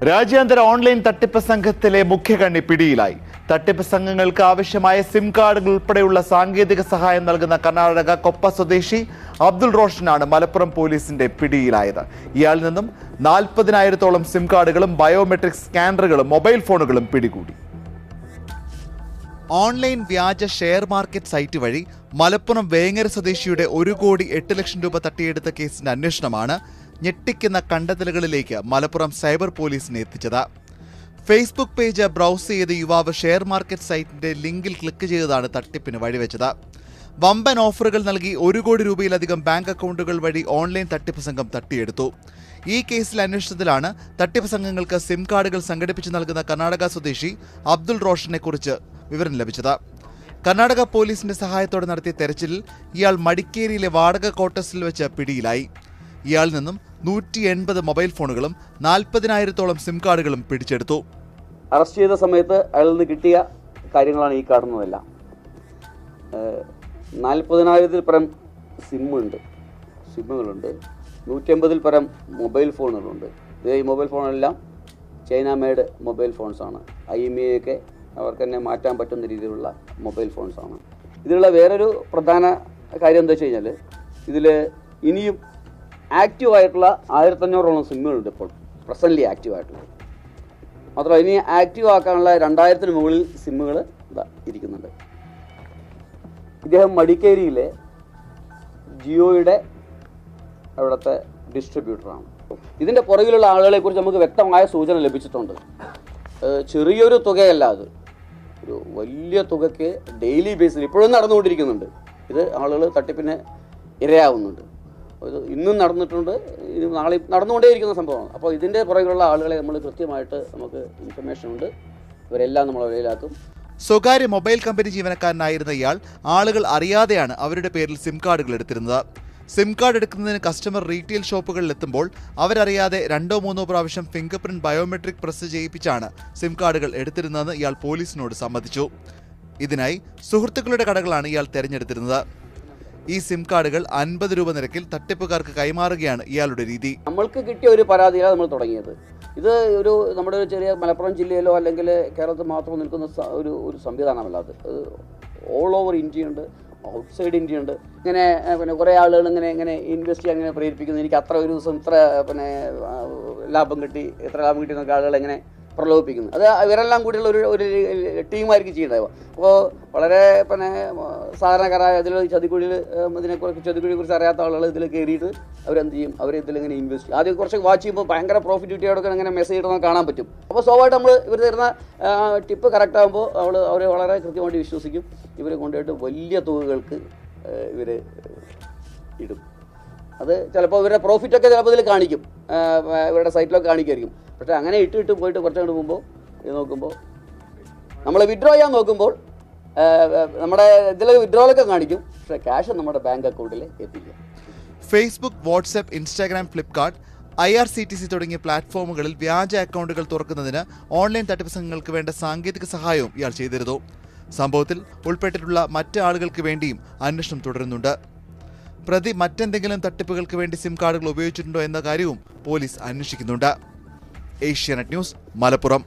രാജ്യാന്തര ഓൺലൈൻ തട്ടിപ്പ് സംഘത്തിലെ മുഖ്യകണ്ണി പിടിയിലായി. തട്ടിപ്പ് സംഘങ്ങൾക്ക് ആവശ്യമായ സിം കാർഡുകൾ ഉൾപ്പെടെയുള്ള സാങ്കേതിക സഹായം നൽകുന്ന കർണാടക കൊപ്പ സ്വദേശി അബ്ദുൾ റോഷനാണ് മലപ്പുറം പോലീസിന്റെ പിടിയിലായത്. ഇയാളിൽ നിന്നും 40,000-ഓളം സിം കാർഡുകളും ബയോമെട്രിക് സ്കാനറുകളും മൊബൈൽ ഫോണുകളും പിടികൂടി. ഓൺലൈൻ വ്യാജ ഷെയർ മാർക്കറ്റ് സൈറ്റ് വഴി മലപ്പുറം വേങ്ങര സ്വദേശിയുടെ 1,08,00,000 രൂപ തട്ടിയെടുത്ത കേസിന്റെ അന്വേഷണമാണ് ഞെട്ടിക്കുന്ന കണ്ടെത്തലുകളിലേക്ക് മലപ്പുറം സൈബർ പോലീസിനെ എത്തിച്ചത്. ഫേസ്ബുക്ക് പേജ് ബ്രൗസ് ചെയ്ത് യുവാവ് ഷെയർ മാർക്കറ്റ് സൈറ്റിന്റെ ലിങ്കിൽ ക്ലിക്ക് ചെയ്തതാണ് തട്ടിപ്പിന് വഴിവെച്ചത്. വമ്പൻ ഓഫറുകൾ നൽകി 1 കോടി രൂപയിലധികം ബാങ്ക് അക്കൗണ്ടുകൾ വഴി ഓൺലൈൻ തട്ടിപ്പ് സംഘം തട്ടിയെടുത്തു. ഈ കേസിൽ അന്വേഷണത്തിലാണ് തട്ടിപ്പ് സംഘങ്ങൾക്ക് സിം കാർഡുകൾ സംഘടിപ്പിച്ച് നൽകുന്ന കർണാടക സ്വദേശി അബ്ദുൾ റോഷനെ കുറിച്ച് വിവരം ലഭിച്ചത്. കർണാടക പോലീസിന്റെ സഹായത്തോടെ നടത്തിയ തെരച്ചിലിൽ ഇയാൾ മടിക്കേരിയിലെ വാടക ക്വാർട്ടേഴ്സിൽ വെച്ച് പിടിയിലായി. ഇയാളിൽ നിന്നും 180 മൊബൈൽ ഫോണുകളും 40,000-ഓളം സിം കാർഡുകളും പിടിച്ചെടുത്തു. അറസ്റ്റ് ചെയ്ത സമയത്ത് അയാളിൽ നിന്ന് കിട്ടിയ കാര്യങ്ങളാണ് ഈ കാണുന്നതെല്ലാം. 40,000-ൽ പരം സിമ്മുകളുണ്ട്, 180-ൽ പരം മൊബൈൽ ഫോണുകളുണ്ട്. ഈ മൊബൈൽ ഫോണെല്ലാം ചൈന മെയ്ഡ് മൊബൈൽ ഫോൺസാണ്. IMEI ഒക്കെ അവർക്ക് തന്നെ മാറ്റാൻ പറ്റുന്ന രീതിയിലുള്ള മൊബൈൽ ഫോൺസാണ്. ഇതിലുള്ള വേറൊരു പ്രധാന കാര്യം എന്താ വെച്ച് കഴിഞ്ഞാൽ, ഇതിൽ ഇനിയും ആക്റ്റീവായിട്ടുള്ള 1,500-ഓളം സിമ്മുകളുണ്ട് ഇപ്പോൾ പ്രസൻ്റ്ലി ആക്റ്റീവായിട്ടുള്ളത്. മാത്രമല്ല ഇനി ആക്റ്റീവ് ആക്കാനുള്ള 2,000-ന് മുകളിൽ സിമ്മുകൾ ഇരിക്കുന്നുണ്ട്. ഇദ്ദേഹം മടിക്കേരിയിലെ ജിയോയുടെ അവിടുത്തെ ഡിസ്ട്രിബ്യൂട്ടറാണ്. ഇതിൻ്റെ പുറകിലുള്ള ആളുകളെക്കുറിച്ച് നമുക്ക് വ്യക്തമായ സൂചന ലഭിച്ചിട്ടുണ്ട്. ചെറിയൊരു തുകയല്ല, അത് ഒരു വലിയ തുകയ്ക്ക് ഡെയിലി ബേസിൽ ഇപ്പോഴും നടന്നുകൊണ്ടിരിക്കുന്നുണ്ട്. ഇത് ആളുകൾ തട്ടിപ്പിന് ഇരയാവുന്നുണ്ട്. ഇത് ഇന്നും നടന്നിട്ടുണ്ട്, ഇത് നാളെ നടന്നുകൊണ്ടേയിരിക്കുന്ന സംഭവമാണ്. അപ്പോൾ ഇതിൻ്റെ പുറകിലുള്ള ആളുകളെ നമ്മൾ കൃത്യമായിട്ട് നമുക്ക് ഇൻഫർമേഷൻ ഉണ്ട്, ഇവരെല്ലാം നമ്മൾ വെളിയിലാക്കും. സ്വകാര്യ മൊബൈൽ കമ്പനി ജീവനക്കാരനായിരുന്ന ഇയാൾ ആളുകൾ അറിയാതെയാണ് അവരുടെ പേരിൽ സിം കാർഡുകൾ എടുത്തിരുന്നത്. സിം കാർഡ് എടുക്കുന്നതിന് കസ്റ്റമർ റീറ്റെയിൽ ഷോപ്പുകളിൽ എത്തുമ്പോൾ അവരറിയാതെ 2-3 പ്രാവശ്യം ഫിംഗർ പ്രിന്റ് ബയോമെട്രിക് പ്രസ് ചെയ്യിപ്പിച്ചാണ് സിം കാർഡുകൾ എടുത്തിരുന്നതെന്ന് ഇയാൾ പോലീസിനോട് സമ്മതിച്ചു. ഇതിനായി സുഹൃത്തുക്കളുടെ കടകളാണ് ഇയാൾ തെരഞ്ഞെടുത്തിരുന്നത്. ഈ സിം കാർഡുകൾ 50 രൂപ നിരക്കിൽ തട്ടിപ്പുകാർക്ക് കൈമാറുകയാണ് ഇയാളുടെ രീതി. നമ്മൾക്ക് കിട്ടിയ ഒരു പരാതിയിലാണ് നമ്മൾ തുടങ്ങിയത്. ഇത് നമ്മുടെ ഒരു ചെറിയ മലപ്പുറം ജില്ലയിലോ അല്ലെങ്കിൽ കേരളത്തിൽ മാത്രം നിൽക്കുന്ന ഒരു സംവിധാനമല്ല. അത് ഓൾ ഓവർ ഇന്ത്യ ഉണ്ട്, ഔട്ട്സൈഡ് ഇന്ത്യ ഉണ്ട്. ഇങ്ങനെ കുറേ ആളുകൾ ഇങ്ങനെ ഇൻവെസ്റ്റ് ചെയ്യാൻ ഇങ്ങനെ പ്രേരിപ്പിക്കുന്നു. എനിക്ക് അത്ര ഒരു ദിവസം ഇത്ര ലാഭം കിട്ടി എന്നൊക്കെ ആളുകൾ എങ്ങനെ പ്രലോഭിപ്പിക്കുന്നു. അത് ഇവരെല്ലാം കൂടിയുള്ള ഒരു ടീമായിരിക്കും ചെയ്യുന്നത്. അപ്പോൾ വളരെ സാധാരണക്കാരായ ഇതിൽ ചതിക്കുഴിയെക്കുറിച്ച് അറിയാത്ത ആളുകൾ ഇതിൽ കയറിയിട്ട് അവരെന്ത് ചെയ്യും, ഇതിലിങ്ങനെ ഇൻവെസ്റ്റ് ചെയ്യും. ആദ്യം കുറച്ച് വാച്ച് ചെയ്യുമ്പോൾ ഭയങ്കര പ്രോഫിറ്റ് കിട്ടിയോടൊക്കെ ഇങ്ങനെ മെസ്സേജ് ഇടുന്നത് കാണാൻ പറ്റും. അപ്പോൾ സ്വാഭാവികമായിട്ട് നമ്മൾ ഇവർ തരുന്ന ടിപ്പ് കറക്റ്റ് ആകുമ്പോൾ അവർ വളരെ കൃത്യമായിട്ട് വിശ്വസിക്കും. ഇവർ കൊണ്ടുപോയിട്ട് വലിയ തുകകൾക്ക് ഇവർ ഇടും. അത് ചിലപ്പോൾ ഇവരുടെ പ്രോഫിറ്റൊക്കെ ചിലപ്പോൾ ഇതിൽ കാണിക്കും, ഇവരുടെ സൈറ്റിലൊക്കെ കാണിക്കുമായിരിക്കും. പക്ഷേ അങ്ങനെ ഇട്ട് പോയിട്ട് കുറച്ച് കണ്ട് പോകുമ്പോൾ ഇത് നോക്കുമ്പോൾ നമ്മൾ വിഡ്രോ ചെയ്യാൻ നോക്കുമ്പോൾ നമ്മുടെ ഇതിൽ വിഡ്രോളൊക്കെ കാണിക്കും, പക്ഷേ ക്യാഷ് നമ്മുടെ ബാങ്ക് അക്കൗണ്ടിൽ എത്തില്ല. Facebook, WhatsApp, Instagram, Flipkart, IRCTC തുടങ്ങിയ പ്ലാറ്റ്ഫോമുകളിൽ വ്യാജ അക്കൗണ്ടുകൾ തുറക്കുന്നതിന് ഓൺലൈൻ തട്ടിപ്പ് സംഘങ്ങൾക്ക് വേണ്ട സാങ്കേതിക സഹായവും ഇയാൾ ചെയ്തിരുന്നു. സംഭവത്തിൽ ഉൾപ്പെട്ടിട്ടുള്ള മറ്റ് ആളുകൾക്ക് വേണ്ടിയും അന്വേഷണം തുടരുന്നുണ്ട്. പ്രതി മറ്റെന്തെങ്കിലും തട്ടിപ്പുകൾക്ക് വേണ്ടി സിം കാർഡുകൾ ഉപയോഗിച്ചിട്ടുണ്ടോ എന്ന കാര്യവും പോലീസ് അന്വേഷിക്കുന്നുണ്ട്. ഏഷ്യാനെറ്റ് ന്യൂസ്, മലപ്പുറം.